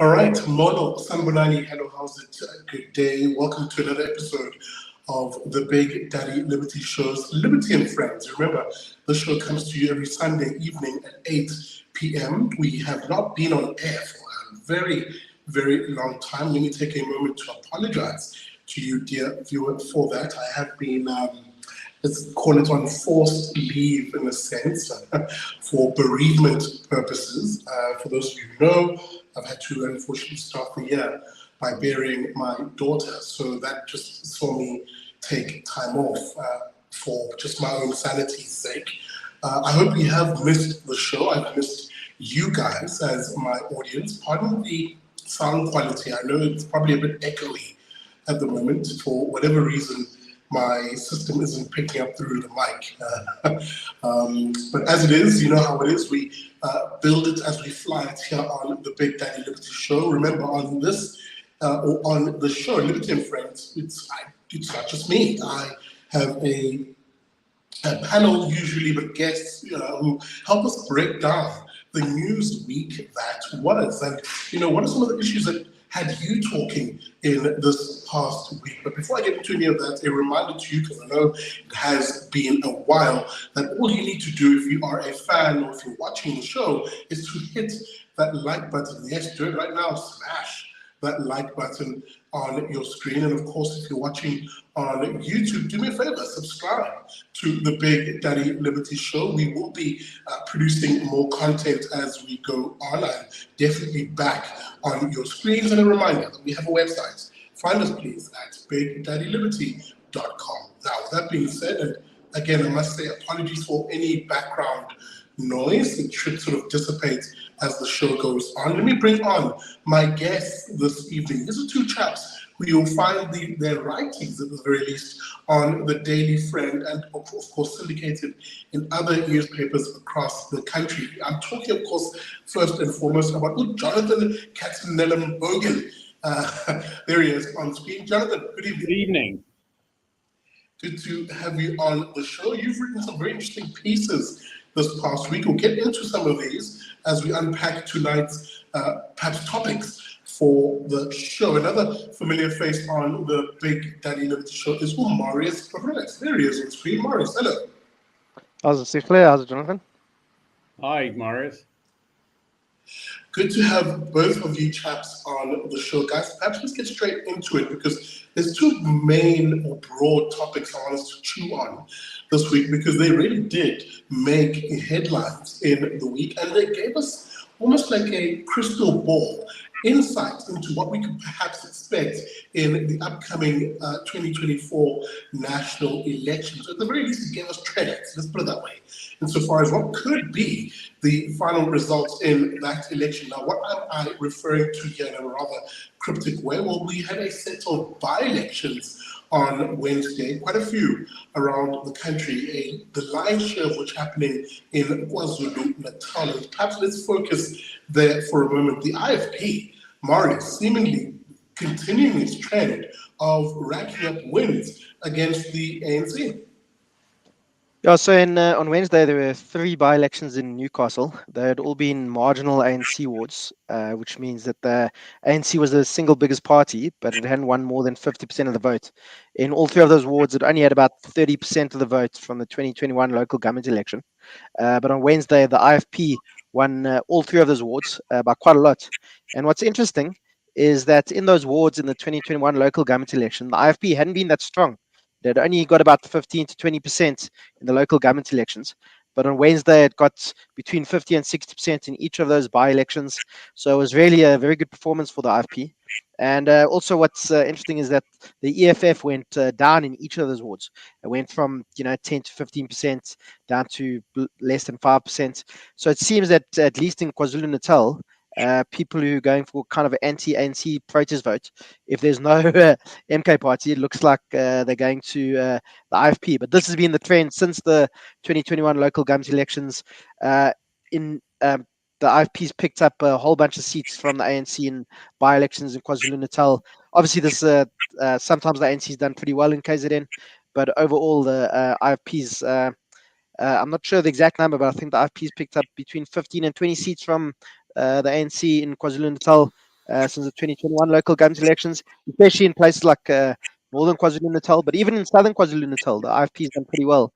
All right, Mono Sambonani, hello, how's it? Good day. Welcome to another episode of the Big Daddy Liberty Show's Liberty and Friends. Remember, the show comes to you every Sunday evening at 8 p.m. We have not been on air for a very, very long time. Let me take a moment to apologize to you, dear viewer, for that. I have been let's call it on forced leave in a sense for bereavement purposes. For those of you who know, I've had to unfortunately start the year by burying my daughter. So that just saw me take time off for just my own sanity's sake. I hope you have missed the show. I've missed you guys as my audience. Pardon the sound quality. I know it's probably a bit echoey at the moment for whatever reason. My system isn't picking up through the mic. But as it is, you know how it is. We build it as we fly it here on the Big Daddy Liberty Show. Remember, on this, or on the show, Liberty and Friends, it's not just me. I have a panel, usually with guests, who help us break down the news week that was. And, what are some of the issues that had you talking in this past week? But before I get into any of that, a reminder to you, because I know it has been a while, that all you need to do if you are a fan or if you're watching the show is to hit that like button. Yes, do it right now. Smash that like button on your screen. And of course, if you're watching on YouTube, do me a favor, subscribe to the Big Daddy Liberty Show. We will be producing more content as we go on. I'm definitely back on your screens. And a reminder that we have a website. Find us, please, at bigdaddyliberty.com. Now, with that being said, and again, I must say apologies for any background noise. It should sort of dissipate as the show goes on. Let me bring on my guests this evening. These are two chaps who you'll find their writings, at the very least, on the Daily Friend and, of course, syndicated in other newspapers across the country. I'm talking, of course, first and foremost about Jonathan Katzenellenbogen. There he is on screen. Jonathan, good evening. Good evening. Good to have you on the show. You've written some very interesting pieces this past week. We'll get into some of these as we unpack tonight's perhaps topics for the show. Another familiar face on the Big Daddy Liberty Show is Marius Perez. There he is on screen. Marius, hello. How's it, Sinclair? How's it, Jonathan? Hi, Marius. Good to have both of you chaps on the show, guys. Perhaps let's get straight into it because there's two main or broad topics I want us to chew on this week because they really did make headlines in the week and they gave us almost like a crystal ball insight into what we could perhaps expect in the upcoming 2024 national elections. At the very least, it gave us trends, let's put it that way, insofar as what could be the final results in that election. Now, what am I referring to here in a rather cryptic way? Well, we had a set of by-elections on Wednesday, quite a few around the country, the lion's share of which happening in KwaZulu-Natal. And perhaps let's focus there for a moment. The IFP, Marius, seemingly continuing its trend of racking up wins against the ANC. Yeah, so on Wednesday, there were 3 by-elections in Newcastle. They had all been marginal ANC wards, which means that the ANC was the single biggest party, but it hadn't won more than 50% of the vote. In all 3 of those wards, it only had about 30% of the vote from the 2021 local government election. But on Wednesday, the IFP won all 3 of those wards by quite a lot. And what's interesting is that in those wards in the 2021 local government election, the IFP hadn't been that strong. They'd only got about 15 to 20% in the local government elections. But on Wednesday, it got between 50 and 60% in each of those by-elections. So it was really a very good performance for the IFP. And also what's interesting is that the EFF went down in each of those wards. It went from 10 to 15% down to less than 5%. So it seems that at least in KwaZulu-Natal, people who are going for kind of an anti-ANC protest vote, if there's no MK party, it looks like they're going to the IFP. But this has been the trend since the 2021 local government elections. The IFP's picked up a whole bunch of seats from the ANC in by-elections in KwaZulu-Natal. Obviously, this sometimes the ANC's done pretty well in KZN, but overall the IFP's I'm not sure the exact number, but I think the IFP's picked up between 15 and 20 seats from the ANC in KwaZulu-Natal. since the 2021 local government elections, especially in places like northern KwaZulu-Natal, but even in southern KwaZulu-Natal, the IFP's done pretty well.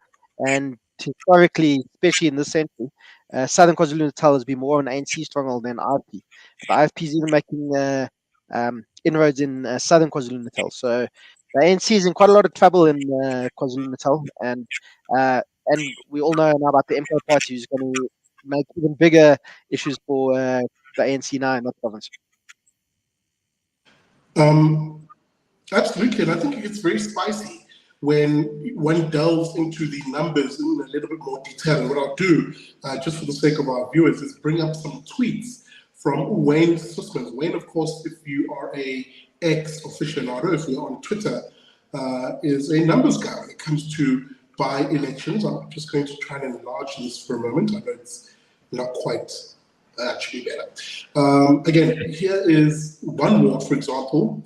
And historically, especially in this century, southern KwaZulu-Natal has been more of an ANC stronghold than IFP. But the IFP is even making inroads in southern KwaZulu-Natal. So the ANC is in quite a lot of trouble in KwaZulu-Natal, and we all know now about the Empire Party, who's going to make even bigger issues for the ANC now in that province. Absolutely, and I think it gets very spicy when one delves into the numbers in a little bit more detail. And what I'll do, just for the sake of our viewers, is bring up some tweets from Wayne Sussman. Wayne, of course, if you are a ex-aficionado, if you're on Twitter, is a numbers guy when it comes to by-elections. I'm just going to try and enlarge this for a moment. I know it's not quite actually better. Again, here is one ward, for example,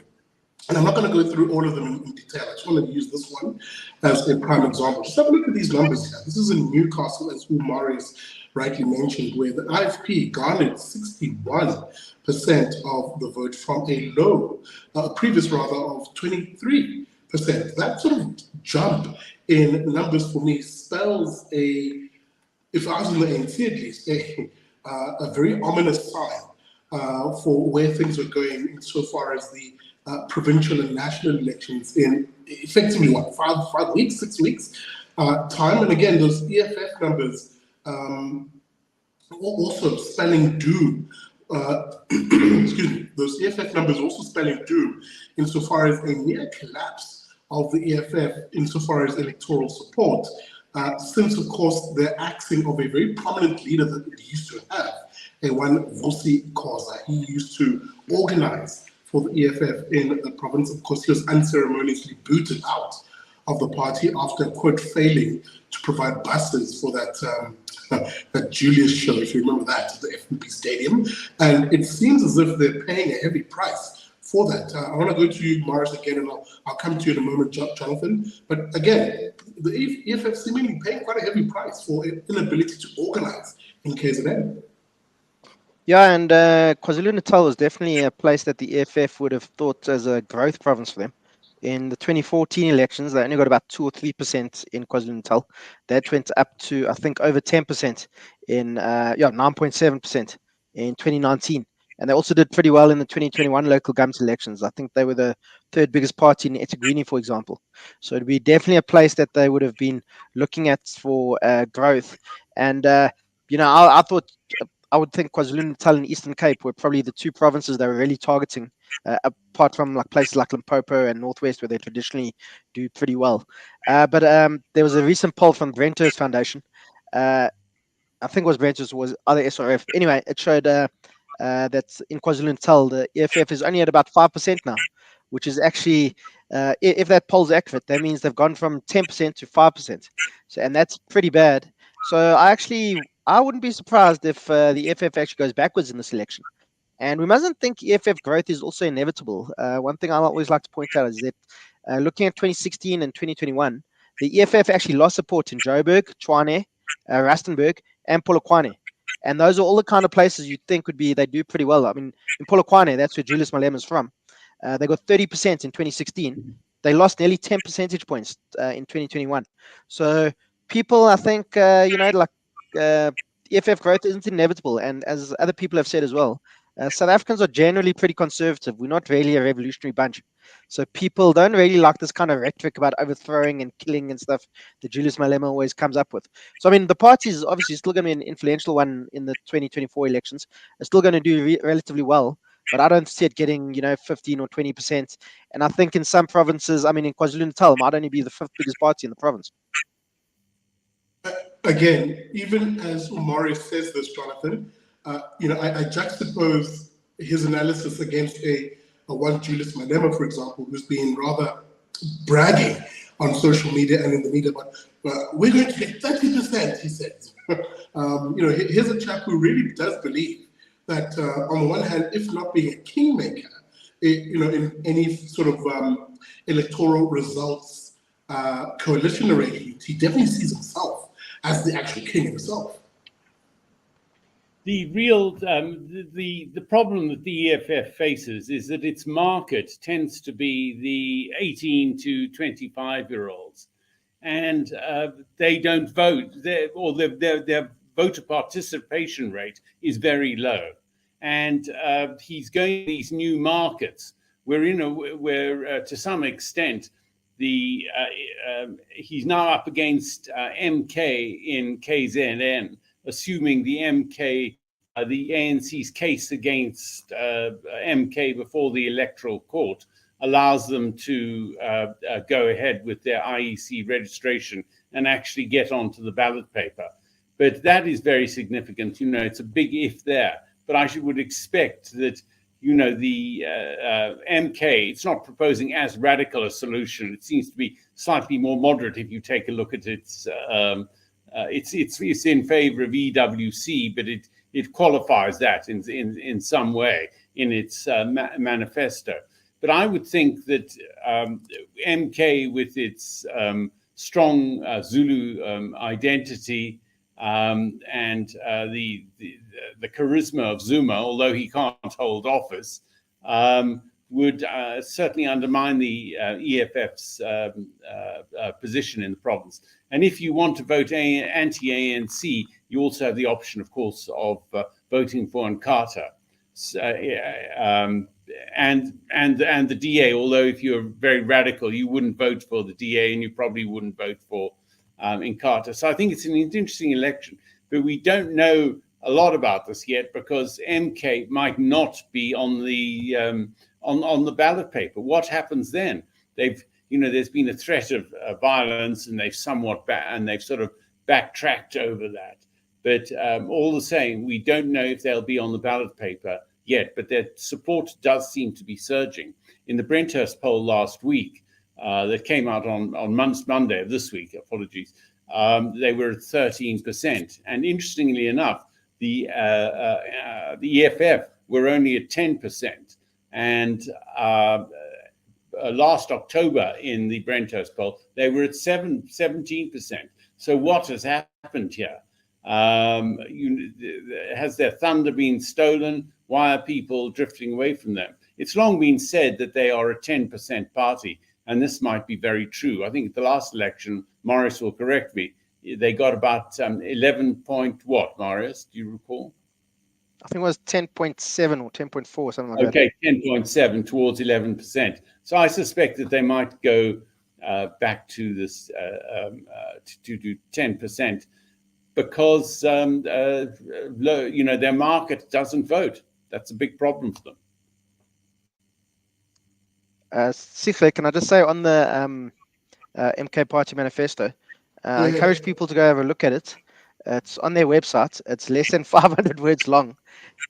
and I'm not going to go through all of them in detail. I just want to use this one as a prime example. Just have a look at these numbers here. This is in Newcastle, as Umarius rightly mentioned, where the IFP garnered 61% of the vote from a low, previous rather, of 23%. That sort of jump in numbers for me spells if I was in the ANC at least, a very ominous sign for where things are going insofar as the provincial and national elections in effectively what, 5 weeks, 6 weeks time. And again, those EFF numbers also spelling doom. Excuse me, those EFF numbers also spelling doom insofar as a near collapse of the EFF insofar as electoral support, since of course the axing of a very prominent leader that it used to have, a one Vusi Khoza. He used to organize for the EFF in the province. Of course, he was unceremoniously booted out of the party after, quote, failing to provide buses for that that Julius show, if you remember that, at the FNB Stadium. And it seems as if they're paying a heavy price for that. I want to go to you, Morris, again, and I'll come to you in a moment, Jonathan. But again, the EFF seemingly paying quite a heavy price for inability to organize in KZN. Yeah, and KwaZulu-Natal was definitely a place that the EFF would have thought as a growth province for them. In the 2014 elections, they only got about 2 or 3% in KwaZulu-Natal. That went up to, I think, over 10% in 9.7% in 2019. And they also did pretty well in the 2021 local government elections. I think they were the third biggest party in eThekwini, for example. So it'd be definitely a place that they would have been looking at for growth. And, I thought, I would think KwaZulu-Natal and Eastern Cape were probably the two provinces they were really targeting, apart from like places like Limpopo and Northwest, where they traditionally do pretty well. But there was a recent poll from Brenter's Foundation. I think it was Brenter's, was other SRF. Anyway, it showed that in KwaZulu-Natal, the EFF is only at about 5% now, which is actually, if that poll's accurate, that means they've gone from 10% to 5%. So, and that's pretty bad. So I wouldn't be surprised if the EFF actually goes backwards in this election. And we mustn't think EFF growth is also inevitable. One thing I always like to point out is that looking at 2016 and 2021, the EFF actually lost support in Joburg, Tshwane, Rustenburg, and Polokwane. And those are all the kind of places you'd think they do pretty well. I mean, in Polokwane, that's where Julius Malema is from. They got 30% in 2016. They lost nearly 10 percentage points in 2021. So people, I think, EFF growth isn't inevitable. And as other people have said as well, South Africans are generally pretty conservative. We're not really a revolutionary bunch. So people don't really like this kind of rhetoric about overthrowing and killing and stuff that Julius Malema always comes up with. So, I mean, the party is obviously still going to be an influential one in the 2024 elections. It's still going to do relatively well, but I don't see it getting, 15 or 20%. And I think in some provinces, I mean, in KwaZulu-Natal, it might only be the fifth biggest party in the province. Again, even as Umari says this, Jonathan, I juxtapose his analysis against a one Julius Malema, for example, who's been rather bragging on social media and in the media, but we're going to get 30%, he says. Here's a chap who really does believe that, on the one hand, if not being a kingmaker, in any sort of electoral results coalition arrangement, he definitely sees himself as the actual king himself. the problem that the EFF faces is that its market tends to be the 18 to 25-year-olds, and they don't vote. Their voter participation rate is very low, and he's going to these new markets where to some extent he's now up against MK in KZN, assuming the ANC's case against MK before the Electoral Court allows them to go ahead with their IEC registration and actually get onto the ballot paper. But that is very significant. It's a big if there. But I would expect that, the MK, it's not proposing as radical a solution. It seems to be slightly more moderate if you take a look at its. It's in favor of EWC, but it qualifies that in some way in its manifesto. But I would think that MK, with its strong Zulu identity and the charisma of Zuma, although he can't hold office, would certainly undermine the EFF's position in the province. And if you want to vote anti-ANC, you also have the option, of course, of voting for Nkatha. And the DA, although if you're very radical, you wouldn't vote for the DA and you probably wouldn't vote for Nkatha. So I think it's an interesting election, but we don't know a lot about this yet because MK might not be on the ballot paper. What happens then? There's been a threat of violence, and they've sort of backtracked over that. But all the same, we don't know if they'll be on the ballot paper yet, but their support does seem to be surging. In the Brenthurst poll last week, that came out on Monday of this week, apologies, they were at 13%. And interestingly enough, the EFF were only at 10%. And last October in the Brenthurst poll, they were at 17%. So what has happened here? Has their thunder been stolen? Why are people drifting away from them? It's long been said that they are a 10% party, and this might be very true. I think at the last election, Marius will correct me, they got about 11 point what, Marius? Do you recall? I think it was 10.7 or 10.4, something like that. Okay, 10.7 towards 11%. So I suspect that they might go back to this to do 10%. Because their market doesn't vote. That's a big problem for them. Sihle, can I just say on the MK Party manifesto, I encourage people to go have a look at it. It's on their website. It's less than 500 words long.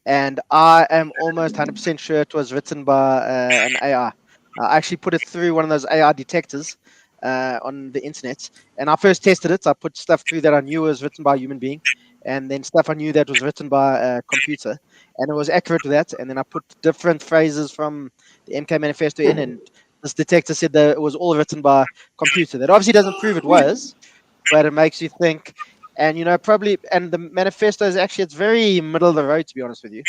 And I am almost 100% sure it was written by an AI. I actually put it through one of those AI detectors on the internet, and I first tested it. I put stuff through that I knew was written by a human being, and then stuff I knew that was written by a computer, and it was accurate to that. And then I put different phrases from the MK manifesto in, and this detector said that it was all written by computer. That obviously doesn't prove it was, but it makes you think. And probably, and the manifesto is actually, it's very middle of the road, to be honest with you.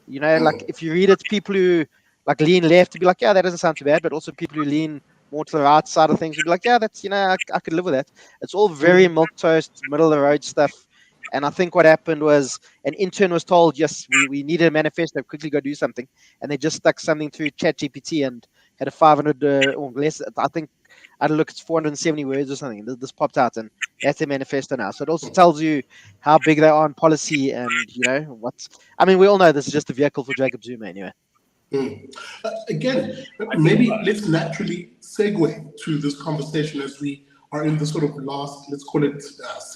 Like if you read it, people who like lean left to be like, yeah, that doesn't sound too bad, but also people who lean more to the right side of things would be like, yeah, that's, I could live with that. It's all very milquetoast, middle of the road stuff. And I think what happened was an intern was told, yes, we needed a manifesto, quickly go do something. And they just stuck something through ChatGPT and had a 500 or less, I think, I had a look, it's 470 words or something. This popped out, and that's their manifesto now. So it also tells you how big they are in policy and, we all know this is just a vehicle for Jacob Zuma anyway. Again, maybe let's naturally segue to this conversation as we are in the sort of last, let's call it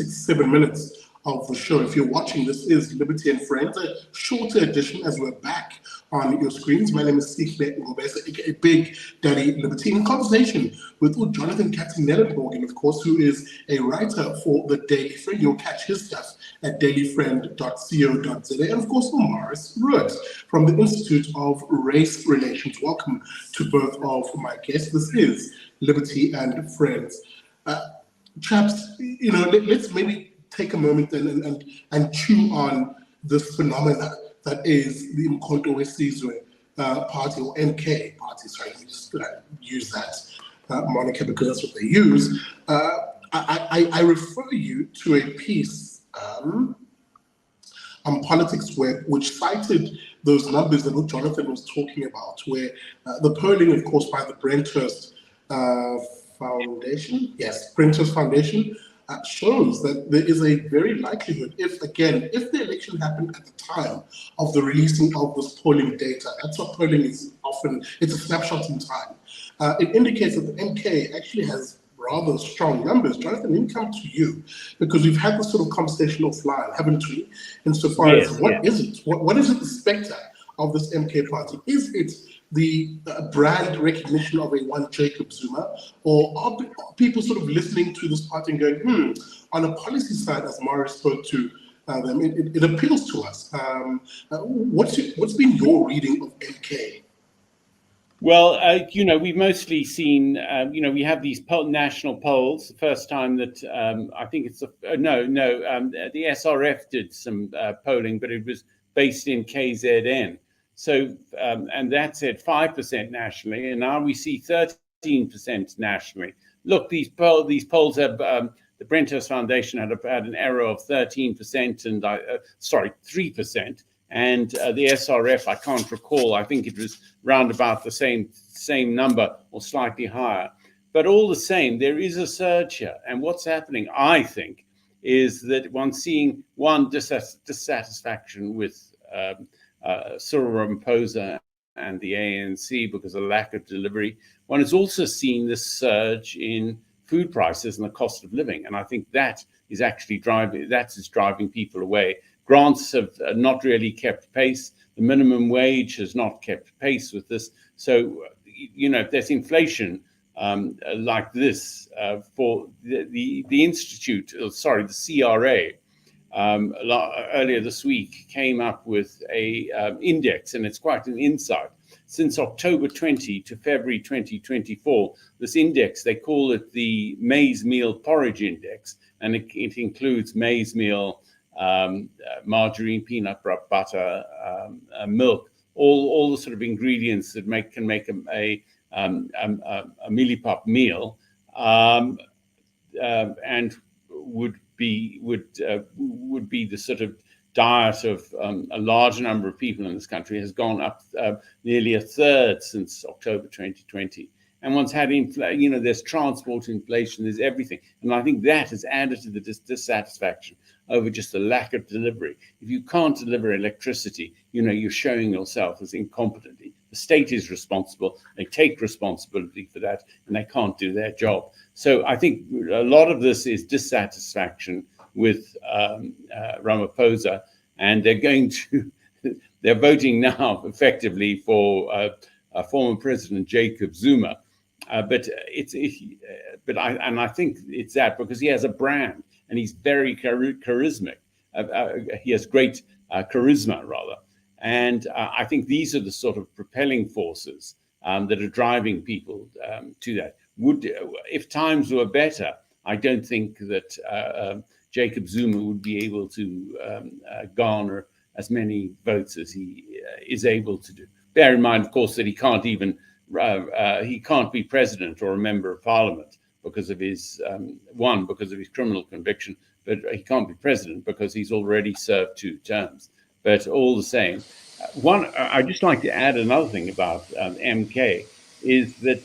6-7 minutes of the show. If you're watching, this is Liberty and Friends, a shorter edition as we're back on your screens. My name is Sihle Ngobesa, aka Big Daddy Liberty, in conversation with Jonathan Katzenellenborg, of course, who is a writer for the Daily Friend. You'll catch his stuff at dailyfriend.co.za, and of course, Marius Ruud from the Institute of Race Relations. Welcome to both of my guests. This is Liberty and Friends. Chaps, let's maybe take a moment and chew on this phenomena that is the Umkhonto weSizwe party, or MK party. Sorry, let me just use that moniker because that's what they use. I refer you to a piece on Politics Web, which cited those numbers that Jonathan was talking about, where the polling, of course, by the Brenthurst Foundation, Brenthurst Foundation, shows that there is a very likelihood, if the election happened at the time of the releasing of this polling data, that's what polling is often, it's a snapshot in time. It indicates that the MK actually has rather strong numbers. Jonathan, let me come to you, because we've had this sort of conversation offline, haven't we? Insofar as what is it? What is it, the spectre of this MK party? Is it the brand recognition of a one Jacob Zuma, or are people sort of listening to this party and going, on a policy side, as Mara spoke to them, it appeals to us. What's been your reading of MK? Well, we've mostly seen, we have these national polls. The first time that I think it's the SRF did some polling, but it was based in KZN. So, and that said 5% nationally, and now we see 13% nationally. Look, these polls have, the Brenthurst Foundation had an error of 13% and 3%. And the SRF, I can't recall, I think it was round about the same number or slightly higher. But all the same, there is a surge here. And what's happening, I think, is that one's seeing dissatisfaction with Cyril Ramaphosa and the ANC because of lack of delivery. One is also seeing this surge in food prices and the cost of living. And I think that is actually driving people away. Grants have not really kept pace. The minimum wage has not kept pace with this. So, if there's inflation like this for the Institute, the CRA, earlier this week came up with a index, and it's quite an insight. Since October 20 to February 2024, this index, they call it the maize meal porridge index, and it includes maize meal, margarine, peanut butter, milk, all the sort of ingredients that can make a millipop meal, and would be the sort of diet of a large number of people in this country, has gone up nearly a third since October 2020. And one's had inflation, there's transport inflation, there's everything. And I think that has added to the dissatisfaction over just the lack of delivery. If you can't deliver electricity, you're showing yourself as incompetent. The state is responsible. They take responsibility for that, and they can't do their job. So I think a lot of this is dissatisfaction with Ramaphosa, and they're voting now effectively for former President Jacob Zuma. But I think it's that because he has a brand and he's very charismatic. He has great charisma, rather. And I think these are the sort of propelling forces that are driving people to that. If times were better, I don't think that Jacob Zuma would be able to garner as many votes as he is able to do. Bear in mind, of course, that he can't be president or a member of parliament because of his criminal conviction, but he can't be president because he's already served 2 terms. But all the same, I'd just like to add another thing about MK is that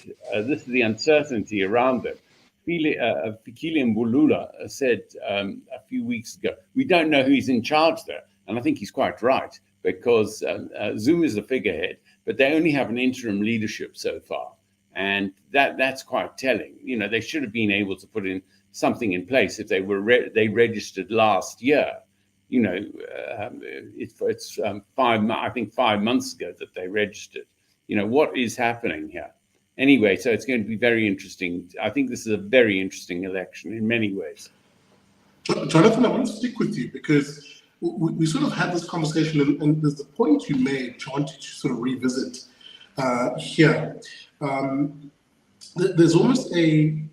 this is the uncertainty around it. Fikile Mbulula said a few weeks ago, we don't know who's in charge there. And I think he's quite right, because Zuma is the figurehead, but they only have an interim leadership so far. And that's quite telling. They should have been able to put in something in place if they registered last year. It's 5 months ago that they registered. What is happening here? Anyway, so it's going to be very interesting. I think this is a very interesting election in many ways. Jonathan, I want to stick with you because we sort of had this conversation, and there's the point you made, which I wanted to sort of revisit here. There's almost a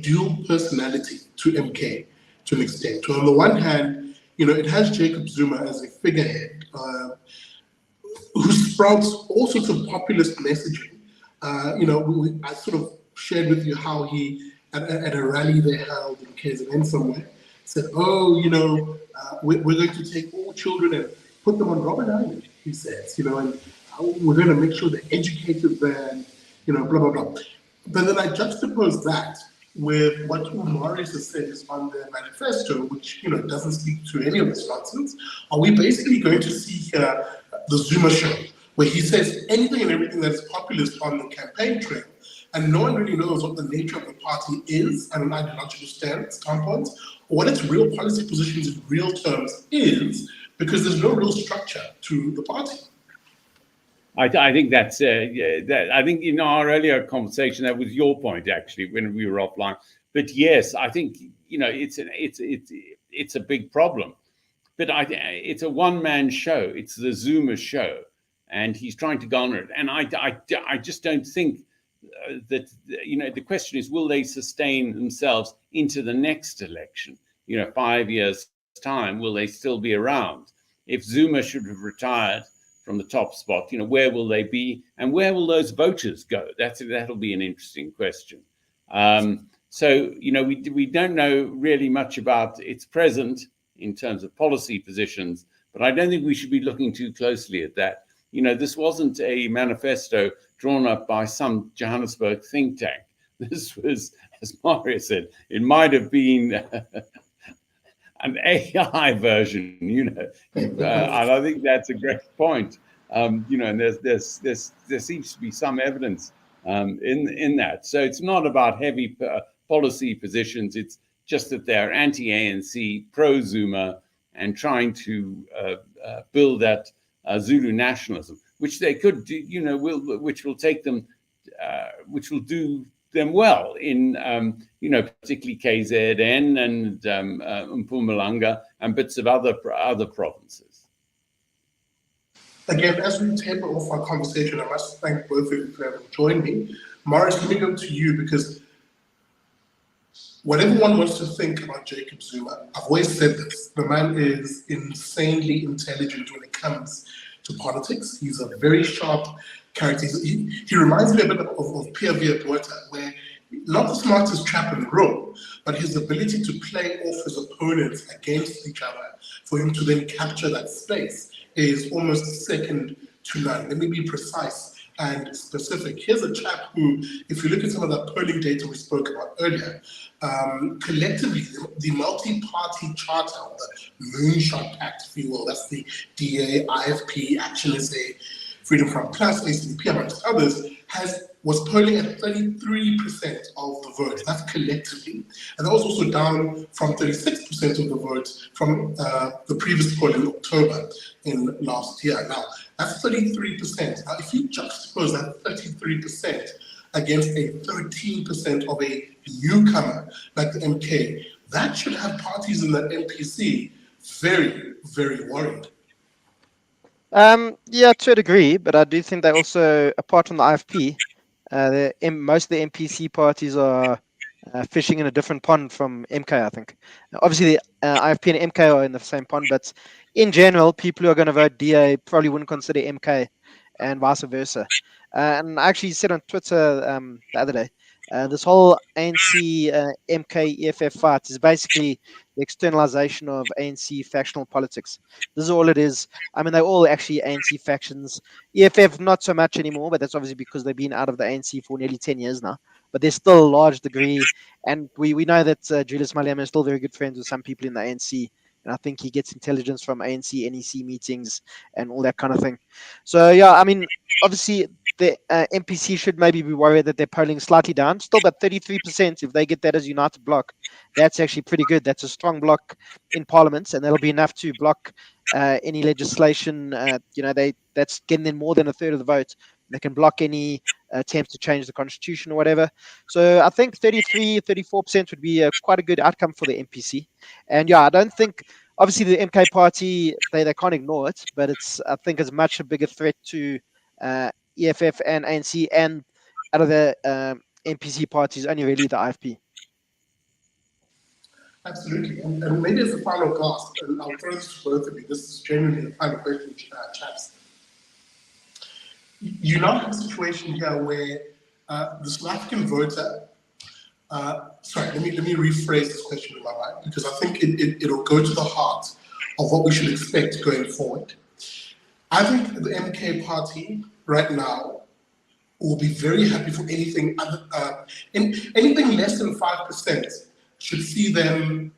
dual personality to MK to an extent. On the one hand, it has Jacob Zuma as a figurehead, who sprouts all sorts of populist messaging. I sort of shared with you how he, at a rally they held in KZN somewhere, said, "Oh, we're going to take all children and put them on Robben Island," he says, and we're going to make sure they're educated there, and, blah, blah, blah. But then I juxtapose that with what Umaris has said is on the manifesto, which doesn't speak to any of this nonsense. Are we basically going to see here the Zuma show, where he says anything and everything that is populist on the campaign trail, and no one really knows what the nature of the party is and an ideological standpoint, or what its real policy positions in real terms is, because there's no real structure to the party? I think that's I think in our earlier conversation that was your point actually when we were offline. But yes, I think it's a big problem. But it's a one-man show. It's the Zuma show, and he's trying to garner it. And I just don't think that the question is, will they sustain themselves into the next election? 5 years time, will they still be around? If Zuma should have retired from the top spot, where will they be, and where will those voters go? That'll be an interesting question. So we don't know really much about its present in terms of policy positions, but I don't think we should be looking too closely at that. This wasn't a manifesto drawn up by some Johannesburg think tank. This was, as Mario said, it might have been an AI version, and I think that's a great point. And there seems to be some evidence in that. So it's not about heavy policy positions. It's just that they're anti-ANC, pro-Zuma, and trying to build that Zulu nationalism, which they could do, which will take them, which will do them well in, particularly KZN and Mpumalanga and bits of other provinces. Again, as we taper off our conversation, I must thank both of you for having joined me. Morris, let me go to you, because whatever one wants to think about Jacob Zuma, I've always said this, the man is insanely intelligent when it comes to politics. He's a very sharp character. He reminds me a bit of Pierre Vier-Botha, where not the smartest chap in the room, but his ability to play off his opponents against each other for him to then capture that space is almost second to none. Let me be precise and specific. Here's a chap who, if you look at some of that polling data we spoke about earlier, collectively, the multi-party charter, the Moonshot Pact, if you will, that's the DA, IFP, Action SA, Freedom Front Plus, ACDP, amongst others, was polling at 33% of the vote. That's collectively. And that was also down from 36% of the vote from the previous poll in October in last year. Now, that's 33%. Now, if you juxtapose that 33% against a 13% of a newcomer like the MK, that should have parties in that MPC very, very worried. Yeah, to a degree, but I do think they also, apart from the IFP, most of the MPC parties are fishing in a different pond from MK, I think. Obviously, the IFP and MK are in the same pond, but in general, people who are going to vote DA probably wouldn't consider MK, and vice versa. And I actually said on Twitter the other day, this whole ANC MK EFF fight is basically the externalization of ANC factional politics. This is all it is. I mean, they're all actually ANC factions. EFF not so much anymore, but that's obviously because they've been out of the ANC for nearly 10 years now. But there's still a large degree, and we know that Julius Malema is still very good friends with some people in the ANC. And I think he gets intelligence from ANC, NEC meetings and all that kind of thing. So, yeah, I mean, obviously, the MPC should maybe be worried that they're polling slightly down. Still, but 33%, if they get that as united bloc, that's actually pretty good. That's a strong bloc in Parliament, and that'll be enough to block any legislation. That's getting them more than a third of the vote. They can block any attempts to change the constitution or whatever. So I think 34% would be quite a good outcome for the MPC. And yeah, I don't think, obviously the MK party, they can't ignore it, but I think it's much a bigger threat to EFF and ANC, and out of the MPC parties, only really the IFP. Absolutely. And maybe as a final gasp, and I'll throw this to both of you, this is genuinely the final question, chaps. You now have a situation here where the South African voter, sorry, let me rephrase this question in my mind, because I think it'll go to the heart of what we should expect going forward. I think the MK party right now will be very happy for anything anything less than 5% should see them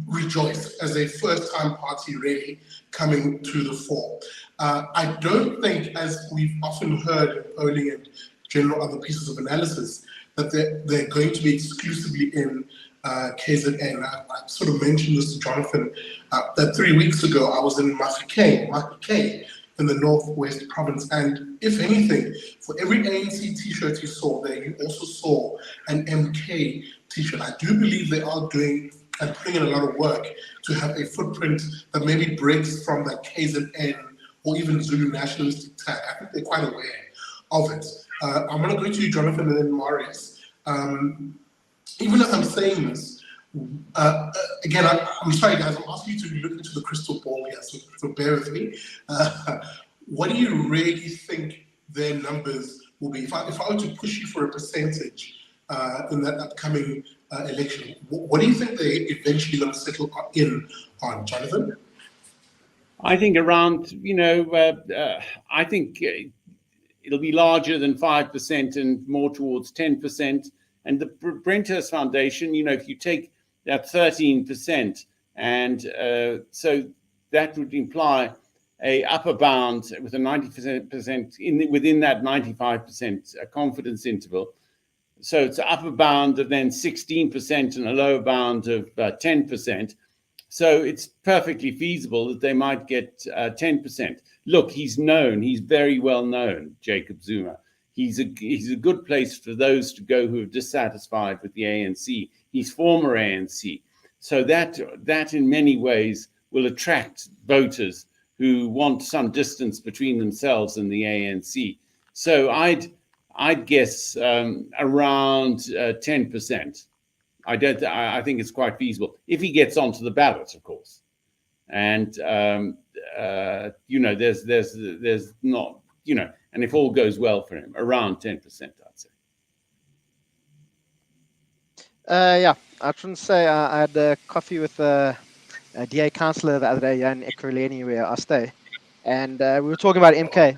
rejoice as a first-time party really coming to the fore. I don't think, as we've often heard in polling and general other pieces of analysis, that they're going to be exclusively in KZN. I sort of mentioned this to Jonathan, that 3 weeks ago I was in Mafikeng in the Northwest Province, and if anything, for every ANC t-shirt you saw there, you also saw an MK t-shirt. I do believe they are doing and putting in a lot of work to have a footprint that maybe breaks from that KZN or even Zulu nationalistic tag. I think they're quite aware of it. I'm going to go to you, Jonathan, and then Marius. Even as I'm saying this, again, I'm sorry, guys, I'm asking you to look into the crystal ball here, so bear with me. What do you really think their numbers will be? If I were to push you for a percentage in that upcoming election, what do you think they're eventually going to settle in on, Jonathan? I think around, I think it'll be larger than 5% and more towards 10%. And the Brenthurst Foundation, if you take that 13%, and so that would imply a upper bound with a 90% within that 95% confidence interval. So it's an upper bound of then 16% and a lower bound of 10%. So it's perfectly feasible that they might get 10%. Look, he's known. He's very well known, Jacob Zuma. He's a good place for those to go who are dissatisfied with the ANC. He's former ANC. So that in many ways will attract voters who want some distance between themselves and the ANC. So I'd guess around 10%. I think it's quite feasible if he gets onto the ballot, of course. And there's not, and if all goes well for him, around 10%, I'd say. Yeah, I shouldn't say I had a coffee with a DA councillor the other day in Ekurhuleni, where I stay, and we were talking about MK.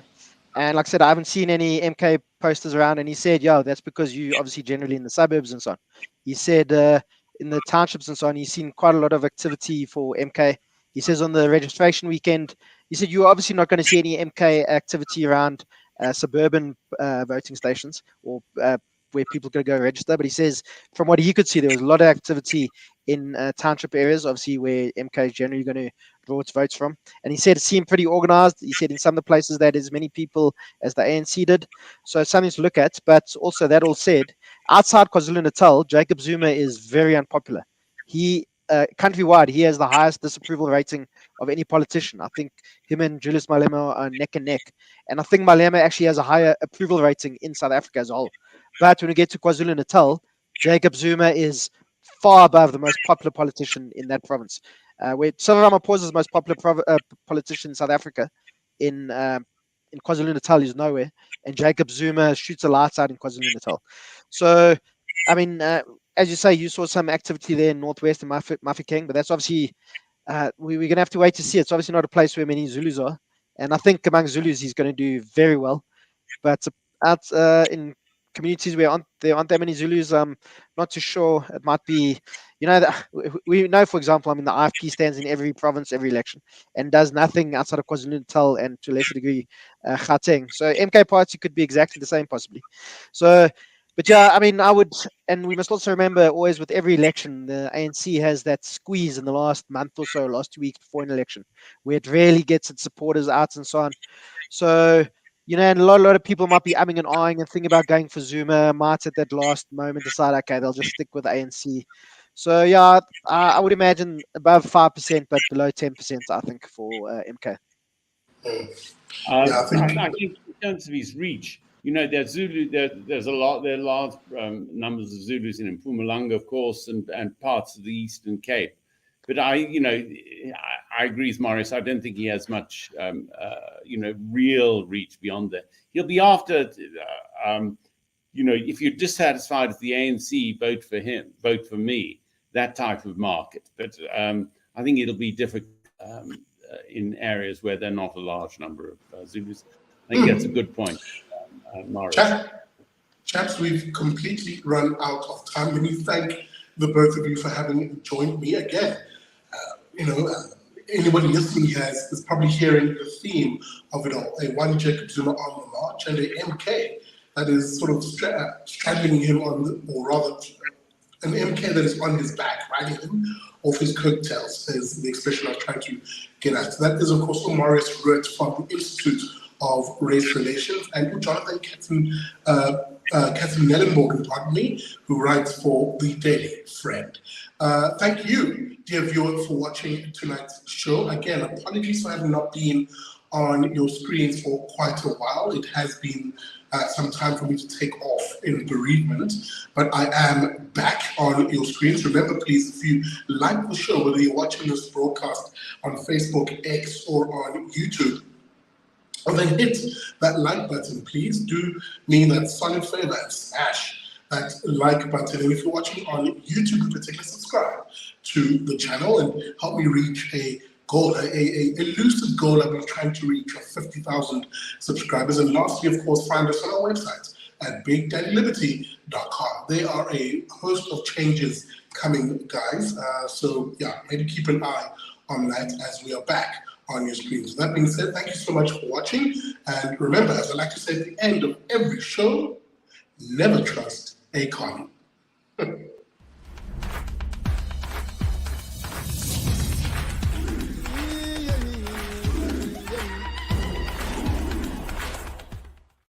And like I said, I haven't seen any MK posters around. And he said, "Yo, that's because you obviously generally in the suburbs and so on." He said in the townships and so on, he's seen quite a lot of activity for MK. He says on the registration weekend, he said you're obviously not going to see any MK activity around suburban voting stations or where people could go register. But he says from what he could see, there was a lot of activity in township areas, obviously where MK is generally going to draw its votes from. And he said it seemed pretty organized. He said in some of the places that as many people as the ANC did. So it's something to look at. But also that all said, outside KwaZulu-Natal, Jacob Zuma is very unpopular. He countrywide, he has the highest disapproval rating of any politician. I think him and Julius Malema are neck and neck. And I think Malema actually has a higher approval rating in South Africa as a whole. But when we get to KwaZulu-Natal, Jacob Zuma is far above the most popular politician in that province. Where Cyril Ramaphosa is the most popular politician in South Africa, in KwaZulu-Natal is nowhere, and Jacob Zuma shoots the lights out in KwaZulu-Natal. So, I mean, as you say, you saw some activity there in Northwest and Mafikeng, but that's obviously, we're going to have to wait to see. It's obviously not a place where many Zulus are, and I think among Zulus he's going to do very well. But out in communities where there aren't that many Zulus, I'm not too sure. It might be, we know, for example, the IFP stands in every province, every election, and does nothing outside of KwaZulu-Natal and to a lesser degree Gauteng. So MK party could be exactly the same, possibly. So, but yeah, I would, and we must also remember always with every election, the ANC has that squeeze in the last month or so, last 2 weeks before an election, where it really gets its supporters out and so on. So, and a lot of people might be umming and ahhing and thinking about going for Zuma, might at that last moment decide, okay, they'll just stick with ANC. So, yeah, I would imagine above 5%, but below 10%, I think, for MK. Yeah, I think in terms of his reach, there's Zulu. There's a lot. There are large numbers of Zulus in Mpumalanga, of course, and parts of the Eastern Cape. But I agree with Marius. I don't think he has much, real reach beyond that. He'll be after, if you're dissatisfied with the ANC, vote for him, vote for me. That type of market. But I think it'll be difficult in areas where there are not a large number of Zulus. I think that's a good point, Marius. Chaps, we've completely run out of time. Let me thank the both of you for having joined me again. Anybody listening is probably hearing the theme of it all. A one Jacob Zuma on the march and a MK that is sort of straddling him or rather an MK that is on his back, riding him off his coattails, is the expression I was trying to get at. So that is, of course, Marius Root from the Institute of Race Relations, and Jonathan Katzenellenbogen, pardon me, who writes for The Daily Friend. Thank you, dear viewer, for watching tonight's show. Again, apologies for having not been on your screens for quite a while. It has been some time for me to take off in bereavement, but I am back on your screens. Remember, please, if you like the show, whether you're watching this broadcast on Facebook, X, or on YouTube, and then hit that like button. Please do me that solid favor and smash that like button. And if you're watching on YouTube in particular, subscribe to the channel and help me reach a goal, a elusive goal I've been trying to reach of 50,000 subscribers. And lastly, of course, find us on our website at bigdaddyliberty.com. There are a host of changes coming, guys. So yeah, maybe keep an eye on that as we are back on your screens. That being said, thank you so much for watching. And remember, as I like to say at the end of every show, never trust a commie.